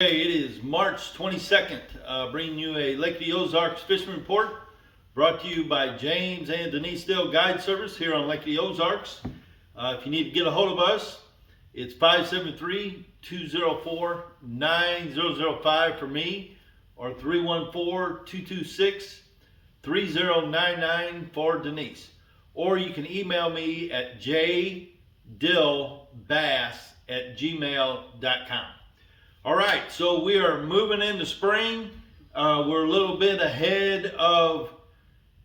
Hey, it is March 22nd, bringing you a Lake of the Ozarks fishing report brought to you by James and Denise Dale Guide Service here on Lake of the Ozarks. If you need to get a hold of us, it's 573-204-9005 for me or 314-226-3099 for Denise. Or you can email me at jdillbass@gmail.com. All right, so we are moving into spring. We're a little bit ahead of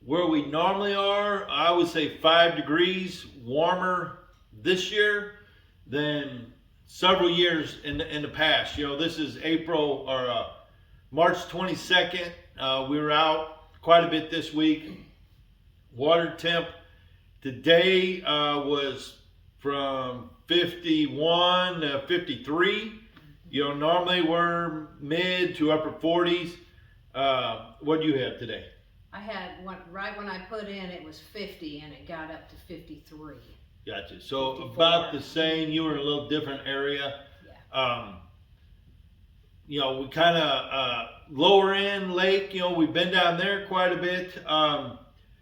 where we normally are. I would say 5 degrees warmer this year than several years in the past. You know, this is April or March 22nd. We were out quite a bit this week. Water temp today was from 51 to 53. You know, normally we're mid to upper 40s. What do you have today? I had one right when I put in, it was 50 and it got up to 53. Gotcha. So 54. about the same. You were in a little different area. Yeah. You know, we kind of lower end lake. You know, we've been down there quite a bit.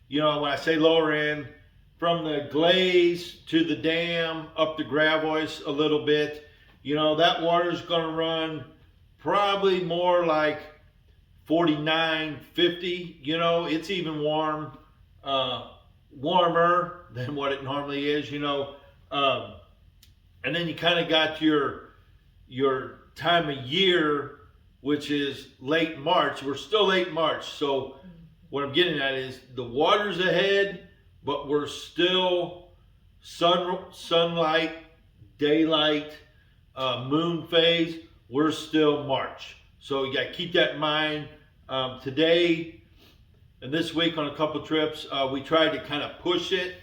You know, when I say lower end, from the glaze to the dam up to Gravois a little bit. You know, that water's going to run probably more like 49, 50. You know, it's even warmer than what it normally is, you know. And then you kind of got your time of year, which is late March. We're still late March. So what I'm getting at is the water's ahead, but we're still sunlight, daylight, moon phase. We're still March. So you got to keep that in mind. Today and this week on a couple trips, we tried to kind of push it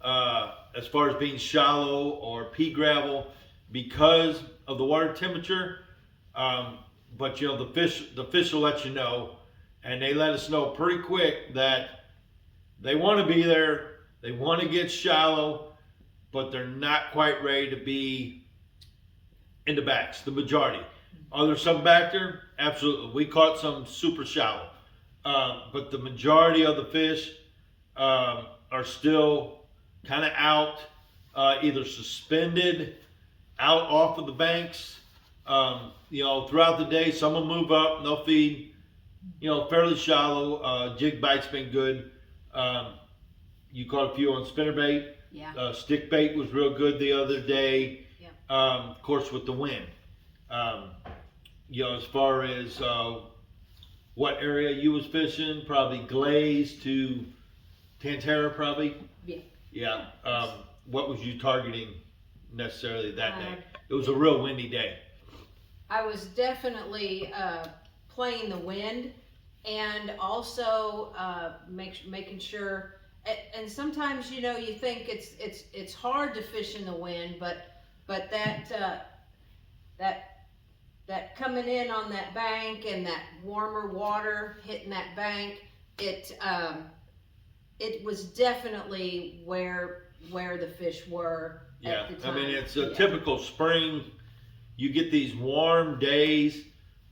as far as being shallow or pea gravel because of the water temperature. But you know, the fish will let you know, and they let us know pretty quick that they want to be there, they want to get shallow, but they're not quite ready to be in the backs, the majority. Are there some back there? Absolutely. We caught some super shallow. But the majority of the fish are still kind of out, either suspended out off of the banks. You know, throughout the day, some will move up and they'll feed, you know, fairly shallow. Jig bite's been good. You caught a few on spinnerbait. Yeah. Stick bait was real good the other day. Yeah. Of course, with the wind. You know, as far as what area you was fishing, probably Glaze to Tantera, probably. Yeah. Yeah. What was you targeting necessarily that day? It was a real windy day. I was definitely playing the wind, and also making sure. And sometimes, you know, you think it's hard to fish in the wind, but that coming in on that bank and that warmer water hitting that bank, it was definitely where the fish were at the time. I mean, it's a typical spring. You get these warm days,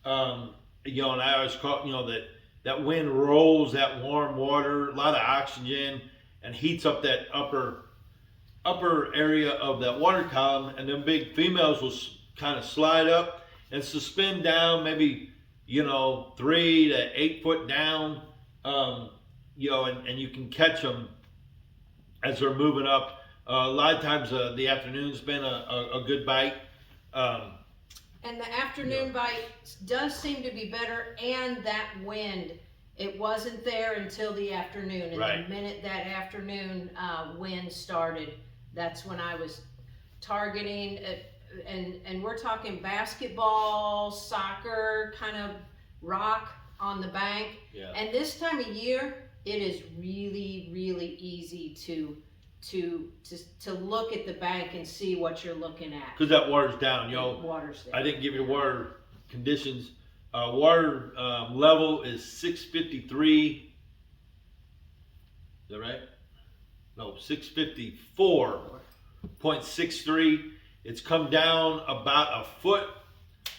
you know, and I always caught, you know, that wind rolls that warm water, a lot of oxygen, and heats up that upper area of that water column, and then big females will kind of slide up and suspend down, maybe, you know, 3 to 8 foot down, you know, and you can catch them as they're moving up. A lot of times the afternoon's been a good bite. And the afternoon bite does seem to be better, and that wind, it wasn't there until the afternoon. And right. The minute that afternoon wind started, that's when I was targeting it. And we're talking basketball, soccer, kind of rock on the bank. Yeah. And this time of year, it is really, really easy to look at the bank and see what you're looking at. Because that water's down, you know. Water's there. I didn't give you the water conditions. Water level is 653. Is that right? No, 654.63. It's come down about a foot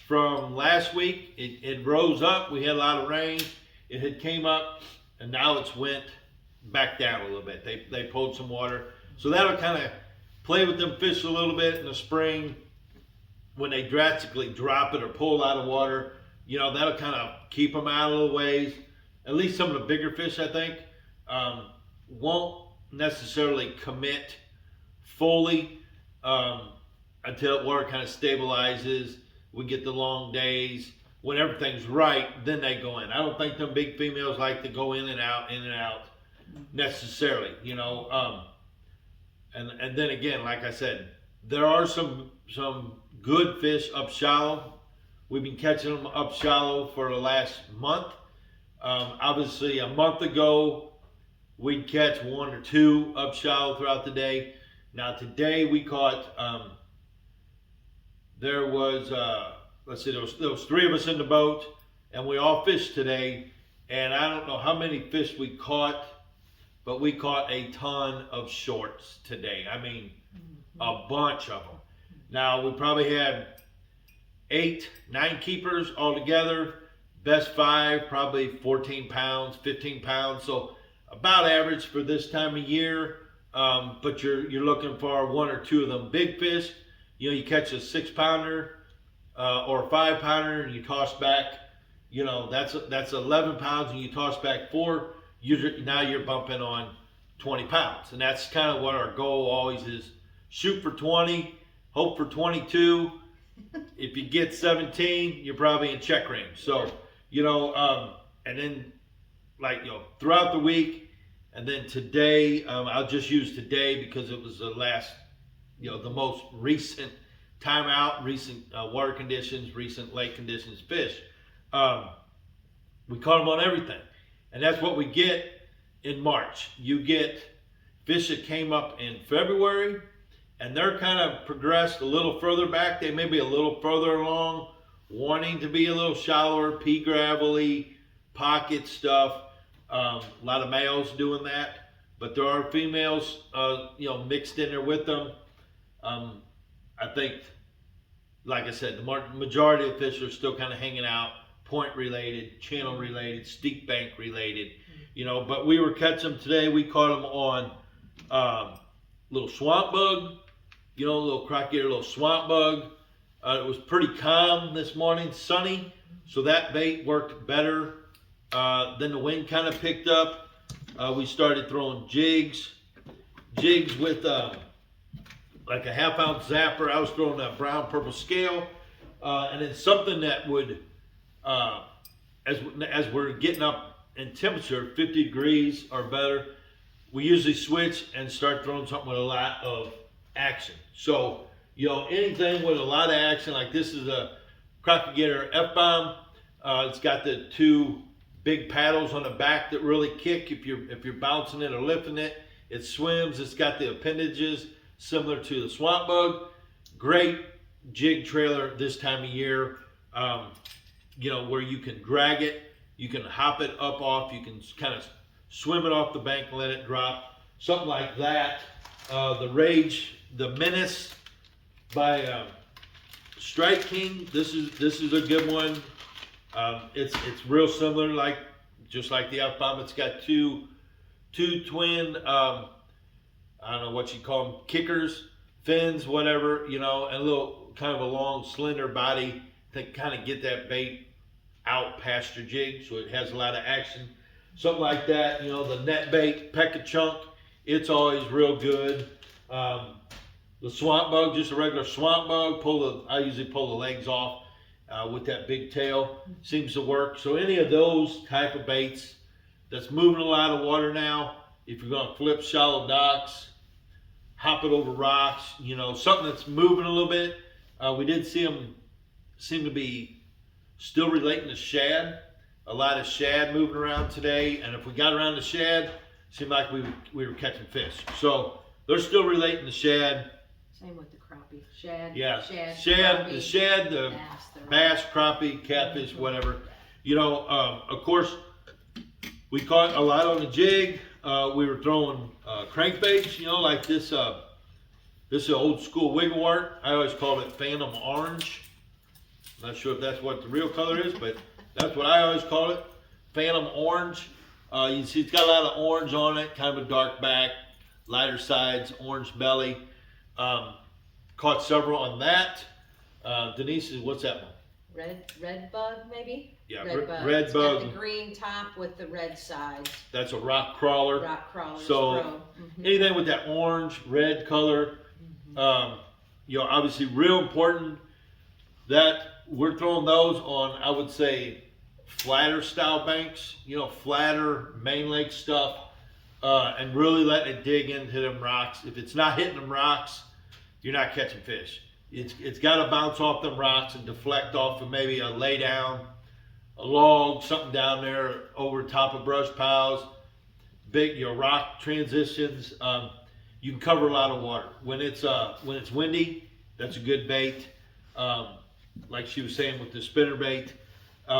from last week. It rose up. We had a lot of rain. It had came up, and now it's went back down a little bit. They pulled some water, so that'll kind of play with them fish a little bit in the spring when they drastically drop it or pull out of water. You know, that'll kind of keep them out a little ways. At least some of the bigger fish, I think, won't necessarily commit fully until water kind of stabilizes. We get the long days. When everything's right, then they go in. I don't think them big females like to go in and out necessarily, you know. And then again, like I said, there are some good fish up shallow. We've been catching them up shallow for the last month. Obviously, a month ago, we'd catch 1 or 2 up shallow throughout the day. Now today we caught, there was 3 of us in the boat, and we all fished today. And I don't know how many fish we caught, but we caught a ton of shorts today. I mean, a bunch of them. Now we probably had 8, 9 keepers altogether. Best 5, probably 14 pounds, 15 pounds. So about average for this time of year. But you're looking for 1 or 2 of them big fish. You know, you catch a 6-pounder or a 5-pounder, and you toss back. You know, that's 11 pounds, and you toss back 4. Now you're bumping on 20 pounds, and that's kind of what our goal always is: shoot for 20, hope for 22. If you get 17, you're probably in check range. So, you know, and then, like, you know, throughout the week, and then today, I'll just use today because it was the last, you know, the most recent time out, recent water conditions, recent lake conditions fish. We caught them on everything. And that's what we get in March. You get fish that came up in February, and they're kind of progressed a little further back. They may be a little further along, wanting to be a little shallower, pea gravelly, pocket stuff. A lot of males doing that, but there are females, you know, mixed in there with them. I think, like I said, the majority of fish are still kind of hanging out, point related, channel related, steep bank related, you know. But we were catching them today. We caught them on little swamp bug, you know, a little crocodile, little swamp bug. It was pretty calm this morning, sunny, so that bait worked better. Then the wind kind of picked up. We started throwing jigs with like a half-ounce zapper. I was throwing a brown purple scale, and then something that would, as we're getting up in temperature, 50 degrees or better, we usually switch and start throwing something with a lot of action. So, you know, anything with a lot of action, like this is a crocodile F-bomb. It's got the 2 big paddles on the back that really kick if you're bouncing it or lifting it. It swims. It's got the appendages similar to the swamp bug. Great jig trailer this time of year. You know, where you can drag it, you can hop it up off, you can kind of swim it off the bank and let it drop. Something like that. The Rage, the Menace by Strike King. This is a good one. It's real similar, just like the F-bomb. It's got two twin, I don't know what you call them, kickers, fins, whatever, you know, and a little kind of a long, slender body to kind of get that bait out past your jig, so it has a lot of action. Something like that, you know, the net bait, Peck-a-Chunk, it's always real good. The swamp bug, just a regular swamp bug, I usually pull the legs off with that big tail, seems to work. So any of those type of baits that's moving a lot of water now, if you're going to flip shallow docks, hop it over rocks, you know, something that's moving a little bit. We did see them seem to be still relating to shad. A lot of shad moving around today, and if we got around the shad, it seemed like we were catching fish. So they're still relating to shad. Same with the crappie. Shad, yeah, crappie, the shad, the bass, crappie, catfish, whatever. You know, of course, we caught a lot on the jig. We were throwing crankbaits, you know, like this. This is old school wigglewort. I always called it Phantom Orange. Not sure if that's what the real color is, but that's what I always call it. Phantom orange. You see it's got a lot of orange on it, kind of a dark back, lighter sides, orange belly. Caught several on that. Denise, what's that one? Red bug, maybe? Yeah, red bug. Got the green top with the red sides. That's a rock crawler. Rock crawler. So anything with that orange, red color, obviously real important that we're throwing those on, I would say, flatter style banks, flatter main lake stuff, and really letting it dig into them rocks. If it's not hitting them rocks, you're not catching fish. It's got to bounce off them rocks and deflect off of maybe a lay down, a log, something down there over top of brush piles, big rock transitions. You can cover a lot of water when it's windy. That's a good bait. Like she was saying with the spinnerbait,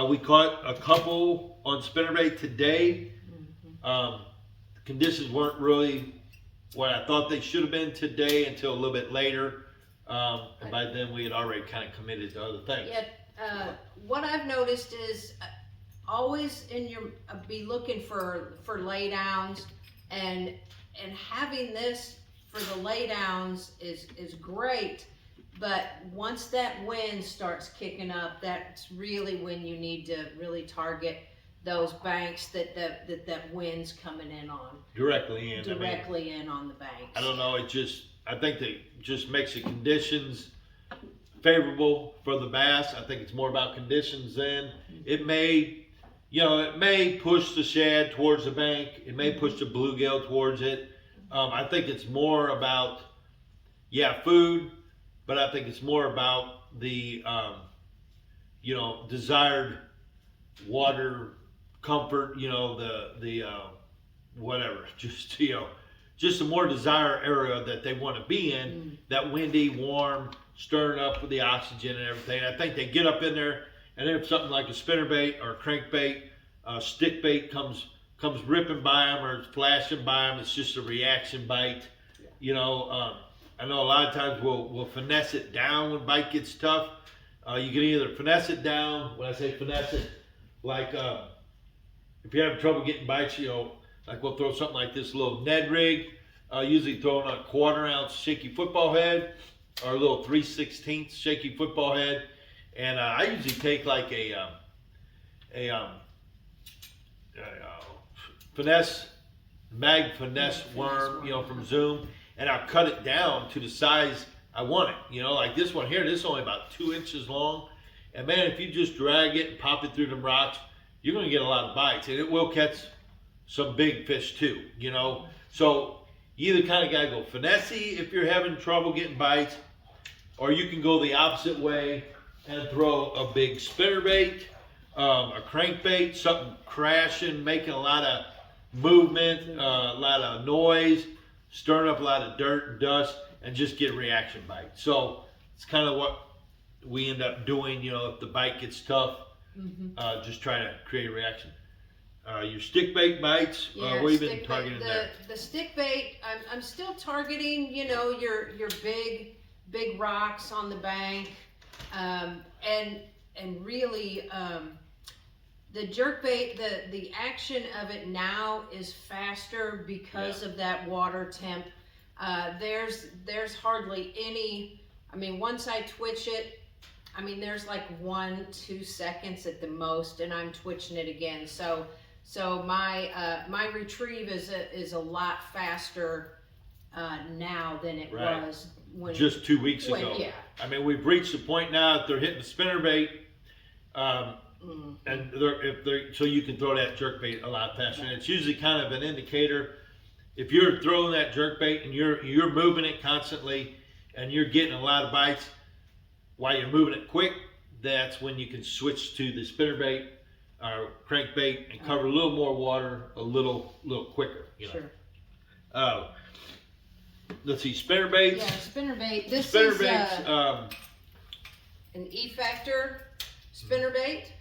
we caught a couple on spinnerbait today. Conditions weren't really what I thought they should have been today until a little bit later. And by then we had already kind of committed to other things. Yeah, what I've noticed is always be looking for lay downs, and having this for the lay downs is great. But once that wind starts kicking up, that's really when you need to really target those banks that wind's coming in on. Directly in On the banks. I don't know, I think that just makes the conditions favorable for the bass. I think it's more about conditions then. It may push the shad towards the bank. It may push the bluegill towards it. I think it's more about, food, but I think it's more about the, desired water comfort, whatever, just a more desired area that they want to be in, that windy, warm, stirring up with the oxygen and everything. I think they get up in there, and if something like a spinnerbait or a crankbait, stick bait comes ripping by them or flashing by them, it's just a reaction bite. I know a lot of times we'll finesse it down when bite gets tough. You can either finesse it down. When I say finesse it, like if you're having trouble getting bites, like we'll throw something like this little Ned rig, usually throwing a 1/4 ounce shaky football head or a little 3/16 shaky football head, and I usually take like a finesse worm, from Zoom, and I'll cut it down to the size I want it. Like this one here, this is only about 2 inches long, and man, if you just drag it and pop it through them rocks, you're going to get a lot of bites, and it will catch some big fish too, So you either kind of got to go finesse-y if you're having trouble getting bites, or you can go the opposite way and throw a big spinnerbait, a crankbait, something crashing, making a lot of movement, a lot of noise, stirring up a lot of dirt and dust, and just get a reaction bite. So it's kind of what we end up doing, if the bite gets tough, just try to create a reaction. Your stick bait bites, what have you been targeting there? The stick bait, I'm still targeting, your big rocks on the bank, and really, the jerk bait, the action of it now is faster because of that water temp. There's hardly any, once I twitch it, there's like 1-2 seconds at the most, and I'm twitching it again. So my retrieve is a lot faster now than it was when just 2 weeks ago. Yeah. We've reached the point now that they're hitting the spinnerbait, and so you can throw that jerk bait a lot faster. And it's usually kind of an indicator. If you're throwing that jerk bait and you're moving it constantly and you're getting a lot of bites while you're moving it quick, that's when you can switch to the spinnerbait or crankbait and cover a little more water a little quicker. Sure. Let's see, spinnerbaits. Yeah, spinnerbait. This Spinnerbaits, is an E-Factor spinnerbait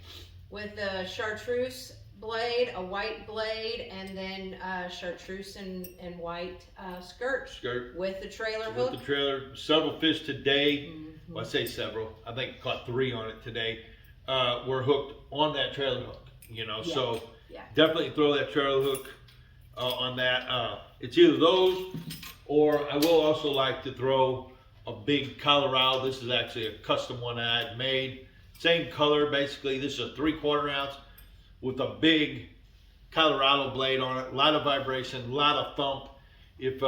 with a chartreuse blade, a white blade, and then chartreuse and white skirt with the trailer hook. With the trailer, several fish today. well, I say several, I think I caught 3 on it today, were hooked on that trailer hook, you know, Yeah. so Yeah. definitely throw that trailer hook on that. It's either those, or I will also like to throw a big Colorado. This is actually a custom one I had made. Same color, basically. This is a 3/4 ounce with a big Colorado blade on it. A lot of vibration, a lot of thump. If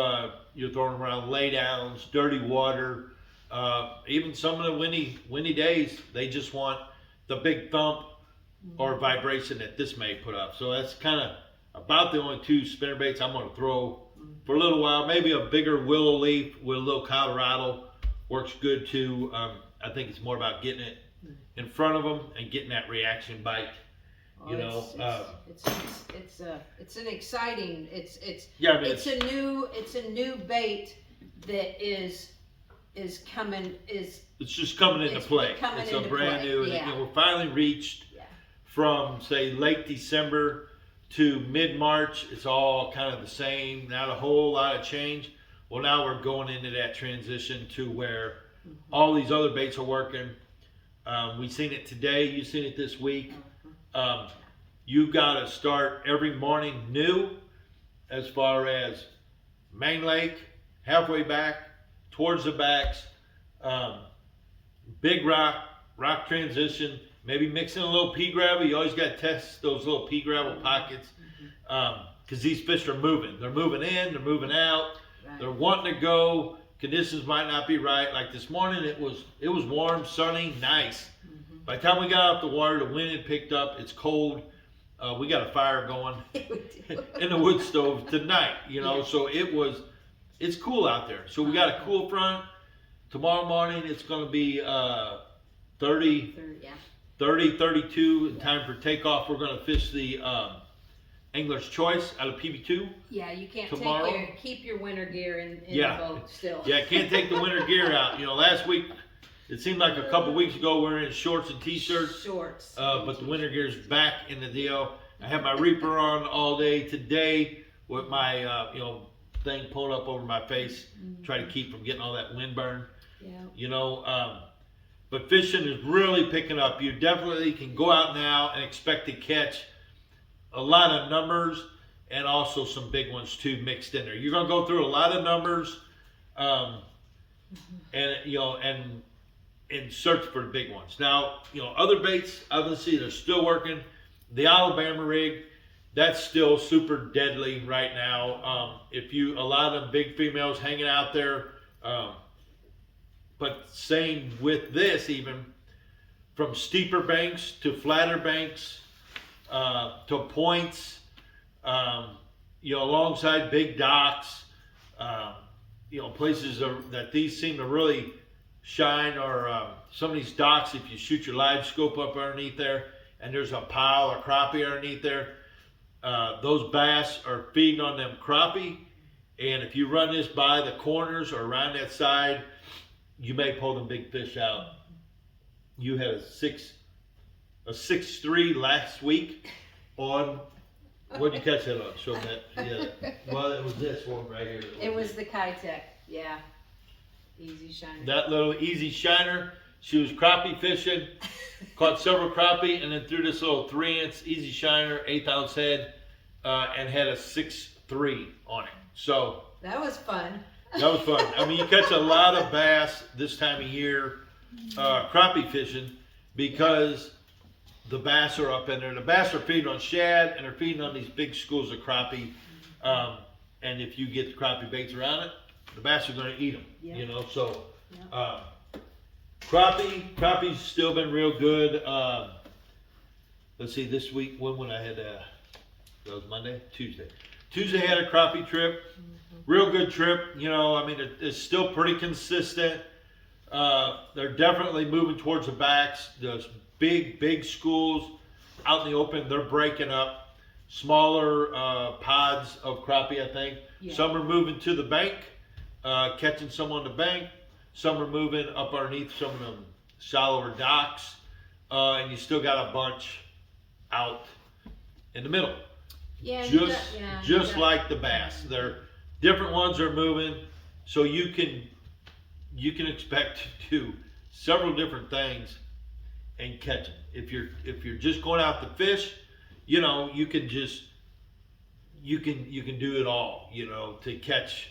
you're throwing around laydowns, dirty water, even some of the windy days, they just want the big thump or vibration that this may put up. So that's kind of about the only 2 spinnerbaits I'm going to throw for a little while. Maybe a bigger willow leaf with a little Colorado works good too. I think it's more about getting it in front of them and getting that reaction bite. You know, it's an exciting. Yeah, I mean, it's a new bait that is coming it's just coming into play. It's a brand new, and you know, we're finally reached from say late December to mid-March. It's all kind of the same, not a whole lot of change. Well, now we're going into that transition to where all these other baits are working. We've seen it today. You've seen it this week. You got to start every morning new, as far as main lake, halfway back, towards the backs, big rock transition, maybe mixing a little pea gravel. You always got to test those little pea gravel pockets, because these fish are moving. They're moving in, they're moving out, they're wanting to go. Conditions might not be right. Like this morning, it was warm, sunny, nice. By the time we got off the water, the wind had picked up. It's cold. We got a fire going in the wood stove tonight, you know, so it's cool out there. So we got a cool front. Tomorrow morning, it's going to be 30, 32. Time for takeoff. We're going to fish the Angler's Choice out of PB2. Yeah, you can't tomorrow. keep your winter gear in the boat still. Yeah, can't take the winter gear out. You know, last week, it seemed like a couple weeks ago we were in shorts and t-shirts. But the winter gear's back in the deal. I have my Reaper on all day today with my thing pulled up over my face, try to keep from getting all that wind burn. Yeah. You know, but fishing is really picking up. You definitely can go out now and expect to catch a lot of numbers and also some big ones too mixed in there. You're gonna go through a lot of numbers, and search for the big ones. Now, you know, other baits, obviously, they're still working. The Alabama rig, that's still super deadly right now. A lot of them big females hanging out there. But same with this, even from steeper banks to flatter banks, to points, alongside big docks, places that these seem to really shine, or some of these docks, if you shoot your live scope up underneath there and there's a pile of crappie underneath there, those bass are feeding on them crappie, and if you run this by the corners or around that side, you may pull them big fish out. You had a 6.3 last week on, what did you catch that on? Show that. Yeah. Well, it was this one right here. It was the Kitech, yeah. Easy shiner. That little easy shiner. She was crappie fishing, caught several crappie, and then threw this little 3-inch easy shiner, 1/8 ounce head, and had a 6.3 on it. So that was fun. That was fun. I mean, you catch a lot of bass this time of year, crappie fishing, because the bass are up in there. The bass are feeding on shad, and they're feeding on these big schools of crappie. And if you get the crappie baits around it, the bass are going to eat them. Yeah. You know, so crappie's still been real good. Let's see, this week, when I had that was Monday, Tuesday had a crappie trip. Real good trip. You know, I mean, it's still pretty consistent. They're definitely moving towards the backs. Those big schools out in the open, they're breaking up smaller pods of crappie, I think. Yeah. Some are moving to the bank, catching some on the bank. Some are moving up underneath some of them shallower docks. And you still got a bunch out in the middle. Yeah, just like the bass. They're different ones are moving, so you can expect to several different things and catch them. If you're just going out to fish, you know, you can do it all, you know, to catch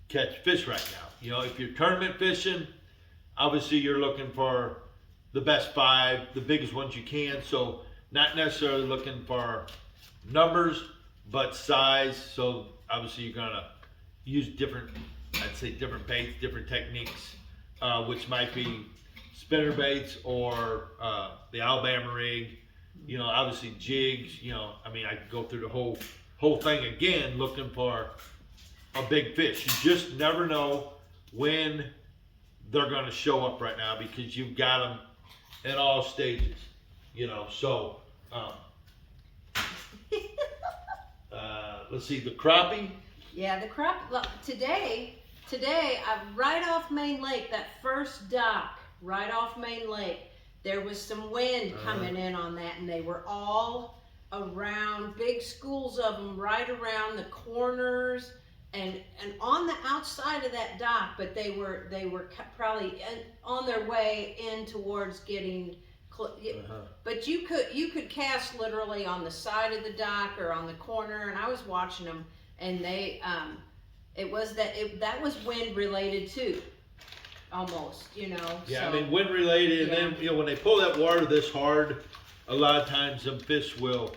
fish right now. You know, if you're tournament fishing, obviously you're looking for the best 5, the biggest ones you can. So not necessarily looking for numbers, but size. So obviously you're gonna use different baits, different techniques, which might be spinner baits or the Alabama rig. You know, obviously jigs. You know, I mean, I could go through the whole thing again, looking for a big fish. You just never know when they're going to show up right now, because you've got them at all stages. You know, so let's see, the crappie. Yeah, the crappie. Look, today, I'm right off Main Lake, that first dock, right off Main Lake. There was some wind coming in on that, and they were all around, big schools of them right around the corners and on the outside of that dock. But they were probably on their way in towards getting. But you could cast literally on the side of the dock or on the corner, and I was watching them, and they that was wind related too. Almost, you know. Yeah, so, I mean, wind related, and then, you know, when they pull that water this hard, a lot of times them fish will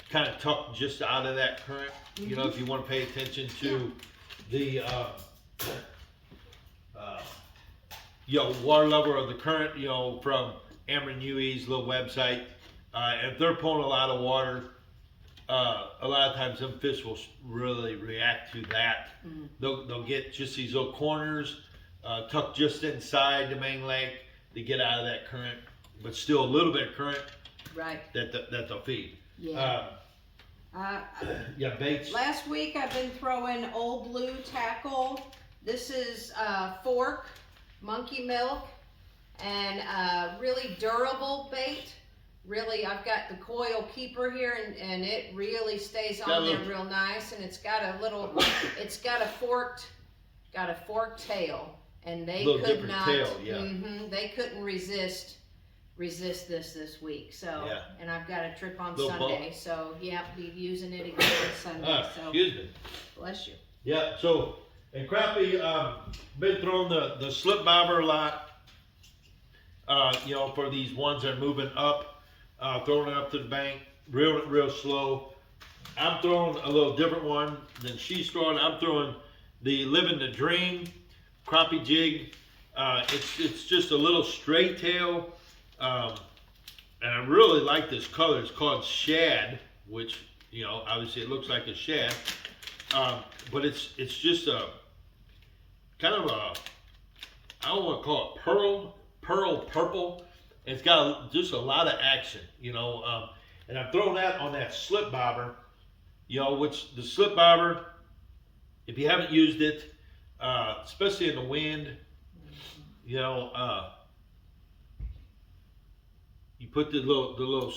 kind of tuck just out of that current. You know, if you want to pay attention to the you know, water level of the current, you know, from Ameren UE's little website, and if they're pulling a lot of water, a lot of times them fish will really react to that. They'll get just these little corners. Tucked just inside the main lake to get out of that current, but still a little bit of current. Right. That they'll feed. Yeah. Yeah, baits. Last week I've been throwing Old Blue tackle. This is fork, monkey milk, and really durable bait. Really, I've got the coil keeper here, and it really stays on there real nice. And it's got a forked tail. And they could not. Tail, yeah. They couldn't resist this week. So, yeah. And I've got a trip on Sunday. Bump. So, yeah, be using it again on Sunday. So, excuse me. Bless you. Yeah. So, and crappie, been throwing the slip bobber a lot. You know, for these ones that are moving up, throwing it up to the bank, real slow. I'm throwing a little different one than she's throwing. I'm throwing the Living the Dream crappie jig. It's just a little straight tail, and I really like this color. It's called shad, which, you know, obviously it looks like a shad, but it's just a kind of a, I don't want to call it pearl purple. It's got just a lot of action, you know, and I'm throwing that on that slip bobber, you know, which the slip bobber, if you haven't used it, especially in the wind, you know, you put the little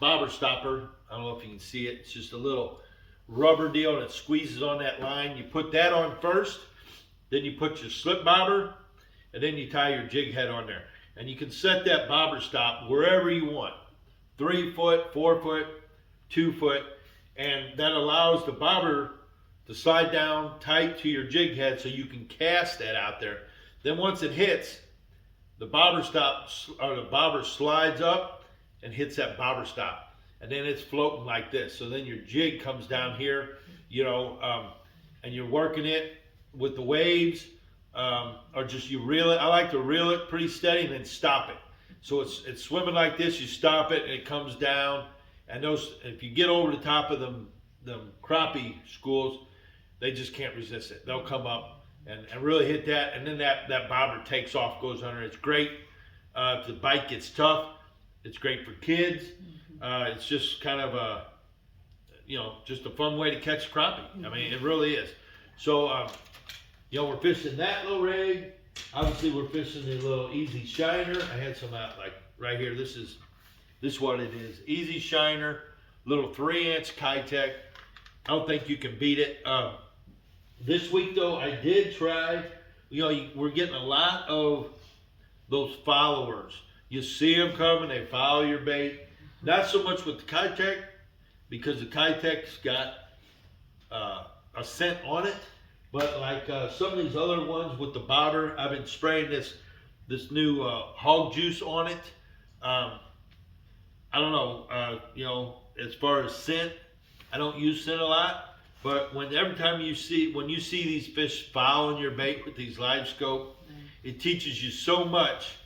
bobber stopper. I don't know if you can see it. It's just a little rubber deal that squeezes on that line. You put that on first, then you put your slip bobber, and then you tie your jig head on there. And you can set that bobber stop wherever you want. 3 foot, 4 foot, 2 foot, and that allows the bobber to slide down tight to your jig head so you can cast that out there. Then once it hits, the bobber slides up and hits that bobber stop. And then it's floating like this. So then your jig comes down here, you know, and you're working it with the waves, or just you reel it. I like to reel it pretty steady and then stop it. So it's swimming like this, you stop it and it comes down. And those, if you get over the top of them crappie schools, they just can't resist it. They'll come up and really hit that, and then that bobber takes off, goes under. It's great. If the bite gets tough, it's great for kids. It's just kind of a, you know, just a fun way to catch crappie. I mean, it really is. So, you know, we're fishing that little rig. Obviously, we're fishing the little Easy Shiner. I had some out like right here. This is what it is. Easy Shiner, little 3-inch Kitech. I don't think you can beat it. This week though, I did try we're getting a lot of those followers. You see them coming, they follow your bait. Not so much with the Kitech, because the Kitech's got a scent on it, but like some of these other ones with the bobber, I've been spraying this new hog juice on it. I don't know, as far as scent, I don't use scent a lot, but when you see these fish following your bait with these live scope, it teaches you so much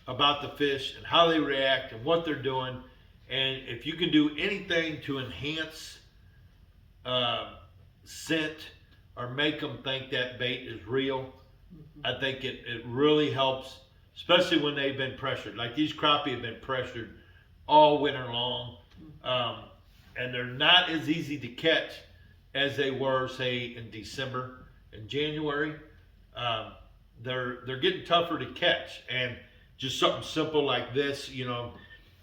about the fish and how they react and what they're doing. And if you can do anything to enhance scent or make them think that bait is real, I think it really helps, especially when they've been pressured. Like these crappie have been pressured all winter long, and they're not as easy to catch as they were, say, in December and January. They're getting tougher to catch, and just something simple like this,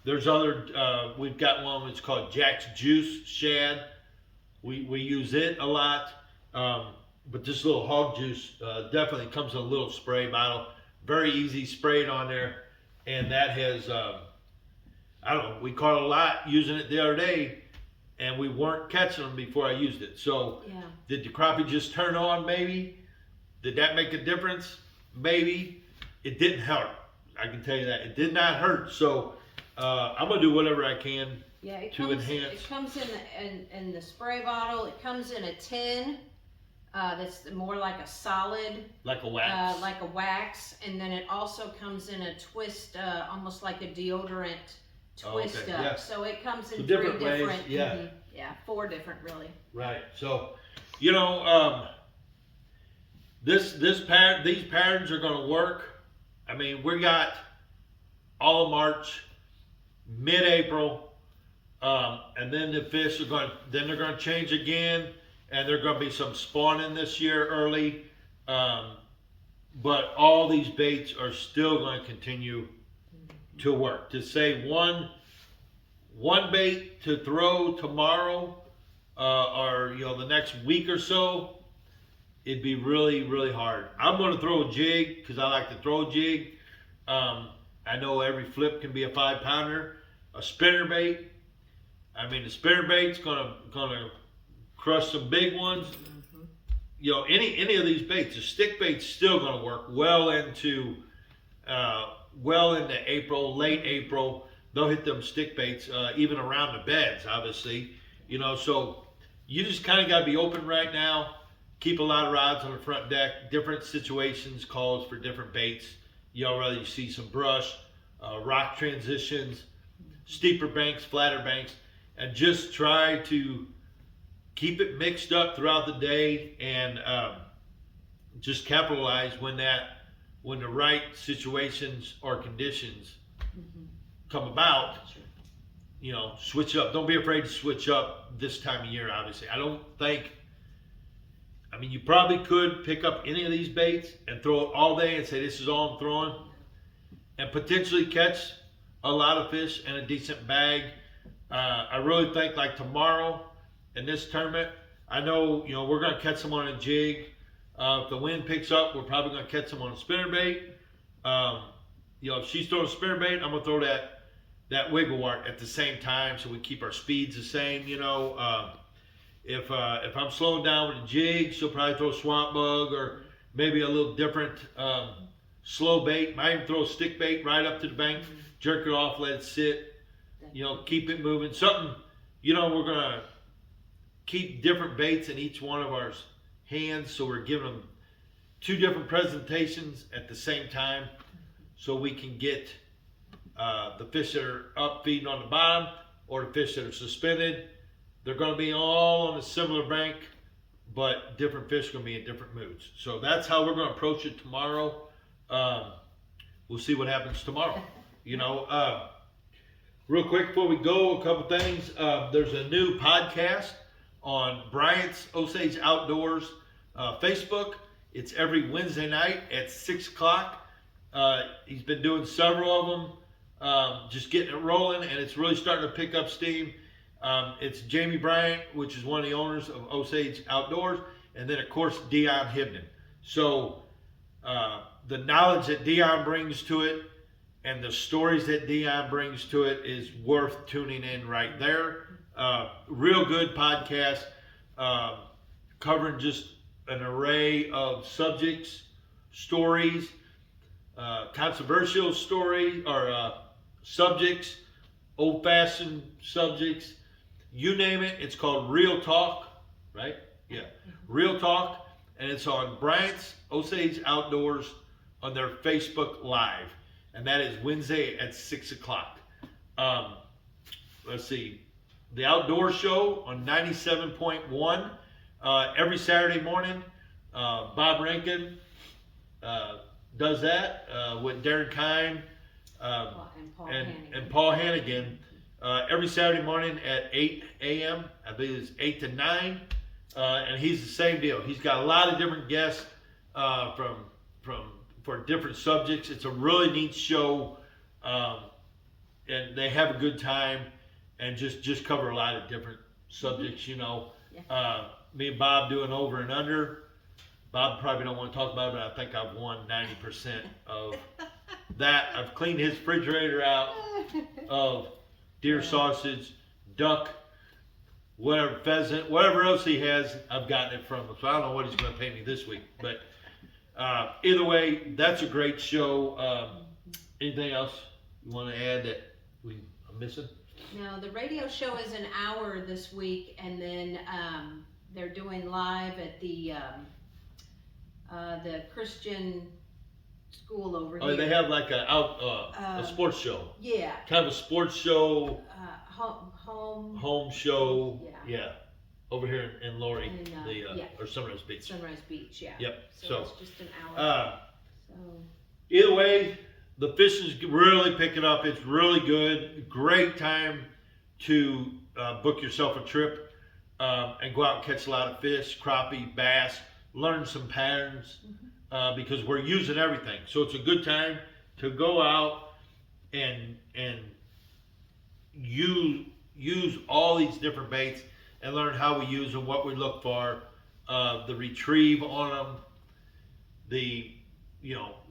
there's other, we've got one that's called Jack's Juice Shad. We use it a lot, but this little hog juice definitely comes in a little spray bottle. Very easy, spray it on there, and that has, I don't know, we caught a lot using it the other day, and we weren't catching them before I used it. So did the crappie just turn on? Maybe. Did that make a difference? Maybe. It didn't hurt. I can tell you that. It did not hurt. So I'm going to do whatever I can to enhance. It comes in the spray bottle. It comes in a tin that's more like a solid. Like a wax. Like a wax. And then it also comes in a twist, almost like a deodorant twist up. Yeah. So it comes in three different ways. Yeah. 4 different really. Right. So, these patterns are going to work. I mean, we got all of March, mid-April, and then the fish they're going to change again, and there's going to be some spawning this year early, but all these baits are still going to continue to work. To say one bait to throw tomorrow, or the next week or so, it'd be really, really hard. I'm going to throw a jig because I like to throw a jig. I know every flip can be a 5-pounder. A spinnerbait. I mean, the spinnerbait's gonna crush some big ones. Any of these baits. The stick bait's still gonna work well into April, late April. They'll hit them stick baits even around the beds, obviously. So you just kind of got to be open right now. Keep a lot of rods on the front deck. Different situations calls for different baits. Whether you see some brush, rock transitions, steeper banks, flatter banks, and just try to keep it mixed up throughout the day, and just capitalize when the right situations or conditions come about. Switch up. Don't be afraid to switch up this time of year. Obviously, you probably could pick up any of these baits and throw it all day and say, this is all I'm throwing, and potentially catch a lot of fish in a decent bag. I really think like tomorrow in this tournament, I know, we're going to catch them on a jig. If the wind picks up, we're probably going to catch them on a spinnerbait. If she's throwing a spinnerbait, I'm going to throw that wiggle wart at the same time, so we keep our speeds the same. If I'm slowing down with a jig, she'll probably throw a swamp bug or maybe a little different slow bait. Might even throw a stick bait right up to the bank, jerk it off, let it sit, keep it moving. Something, we're going to keep different baits in each one of our hands, so we're giving them 2 different presentations at the same time, so we can get the fish that are up feeding on the bottom or the fish that are suspended. They're going to be all on a similar bank, but different fish are going to be in different moods. So that's how we're going to approach it tomorrow. We'll see what happens tomorrow. Real quick before we go, a couple things. There's a new podcast on Bryant's Osage Outdoors Facebook. It's every Wednesday night at 6 o'clock. He's been doing several of them, just getting it rolling, and it's really starting to pick up steam. It's Jamie Bryant, which is one of the owners of Osage Outdoors, and then of course Dion Hibden. So The knowledge that Dion brings to it and the stories that Dion brings to it is worth tuning in right there. Real good podcast, covering just an array of subjects, stories, controversial stories or subjects, old-fashioned subjects, you name it. It's called Real Talk, right? Yeah, Real Talk, and it's on Bryant's Osage Outdoors on their Facebook Live, and that is Wednesday at 6 o'clock. Let's see, the Outdoor Show on 97.1 every Saturday morning. Bob Rankin does that with Darren Kine and Paul Hannigan every Saturday morning at 8 a.m. I believe it's 8 to 9. And he's the same deal. He's got a lot of different guests for different subjects. It's a really neat show, and they have a good time and just cover a lot of different subjects. You know, me and Bob doing over and under. Bob probably don't want to talk about it, but I think I've won 90% of that. I've cleaned his refrigerator out of deer sausage, duck, whatever, pheasant, whatever else he has, I've gotten it from him. So I don't know what he's going to pay me this week. But either way, that's a great show. Anything else you want to add that I'm missing? No, the radio show is an hour this week, and then they're doing live at the Christian school over here. Oh, they have like a sports show. Yeah. Kind of a sports show. Home show. Yeah. Over here in Lori, or Sunrise Beach. Sunrise Beach, yeah. Yep. So it's just an hour. Either way, the fishing's really picking up. It's really good. Great time to book yourself a trip and go out and catch a lot of fish, crappie, bass, learn some patterns because we're using everything. So it's a good time to go out and use all these different baits and learn how we use them, what we look for, the retrieve on them, the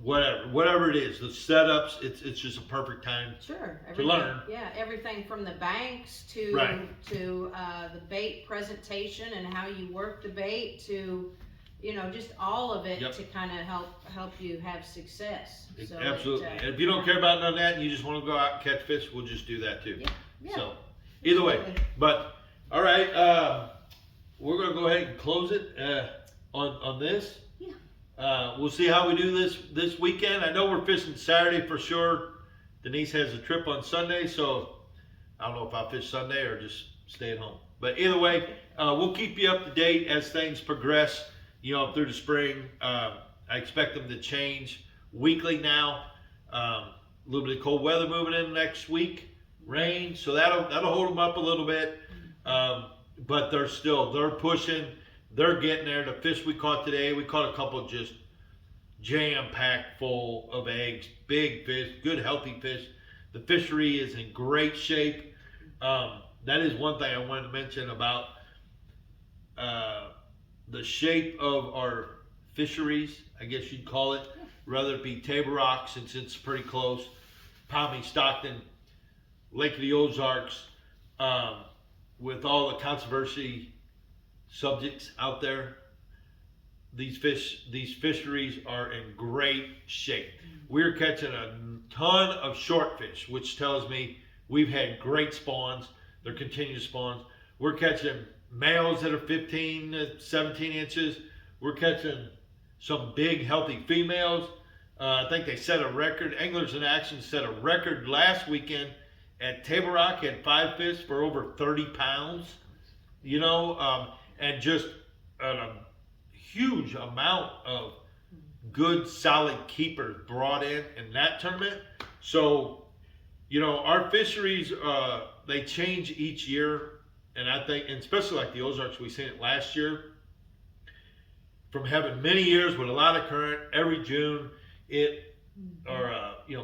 whatever it is, the setups. It's just a perfect time to learn. Yeah, everything from the banks to the bait presentation and how you work the bait to just all of it to kind of help you have success. So absolutely. And if you don't care about none of that and you just want to go out and catch fish, we'll just do that too. Yeah. So either way, but all right, we're gonna go ahead and close it on this. Yeah. We'll see how we do this weekend. I know we're fishing Saturday for sure. Denise has a trip on Sunday, so I don't know if I'll fish Sunday or just stay at home. But either way, we'll keep you up to date as things progress. Through the spring. I expect them to change weekly now. A little bit of cold weather moving in next week, rain, so that'll hold them up a little bit. But they're pushing, they're getting there. The fish we caught today, we caught a couple just jam-packed full of eggs, big fish, good healthy fish. The fishery is in great shape. That is one thing I wanted to mention about the shape of our fisheries, I guess you'd call it, whether it be Table Rock, since it's pretty close, Palmy, Stockton, Lake of the Ozarks, with all the controversy subjects out there, these fisheries are in great shape. We're catching a ton of short fish, which tells me we've had great spawns. They're continuous spawns. We're catching males that are 15 to 17 inches. We're catching some big, healthy females. I think they set a record. Anglers in Action set a record last weekend at Table Rock. Had 5 fish for over 30 pounds. And just a huge amount of good, solid keepers brought in that tournament. So, our fisheries, they change each year. And I think, and especially like the Ozarks, we seen it last year. From having many years with a lot of current, every June,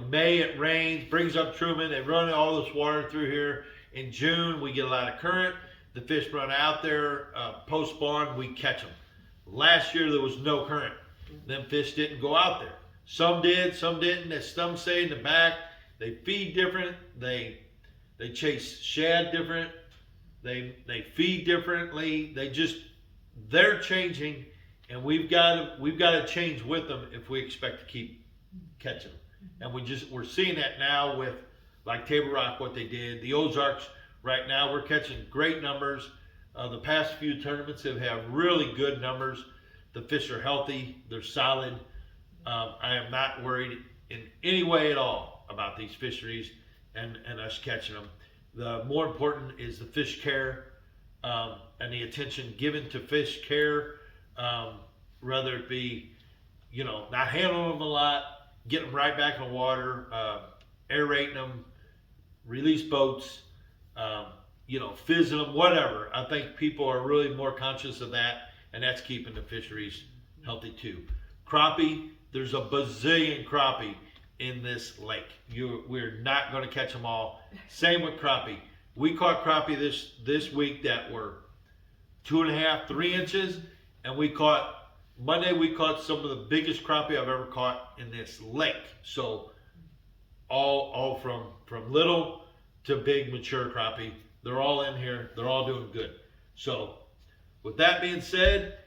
May it rains, brings up Truman. They run all this water through here. In June, we get a lot of current. The fish run out there, post spawn, we catch them. Last year, there was no current. them fish didn't go out there. Some did, some didn't. As some say in the back, they feed different. They chase shad different. They feed differently. They're changing, and we've got to change with them if we expect to keep catching them. And we're seeing that now with like Table Rock, what they did. The Ozarks right now, we're catching great numbers. The past few tournaments have had really good numbers. The fish are healthy. They're solid. I am not worried in any way at all about these fisheries and us catching them. The more important is the fish care and the attention given to fish care, whether it be, not handling them a lot, getting them right back in the water, aerating them, release boats, fizzing them, whatever. I think people are really more conscious of that, and that's keeping the fisheries healthy too. Crappie, there's a bazillion crappie in this lake. We're not going to catch them all. Same with crappie. We caught crappie this week that were 2.5, 3 inches, and Monday we caught some of the biggest crappie I've ever caught in this lake. So all from little to big mature crappie, they're all in here. They're all doing good. So with that being said,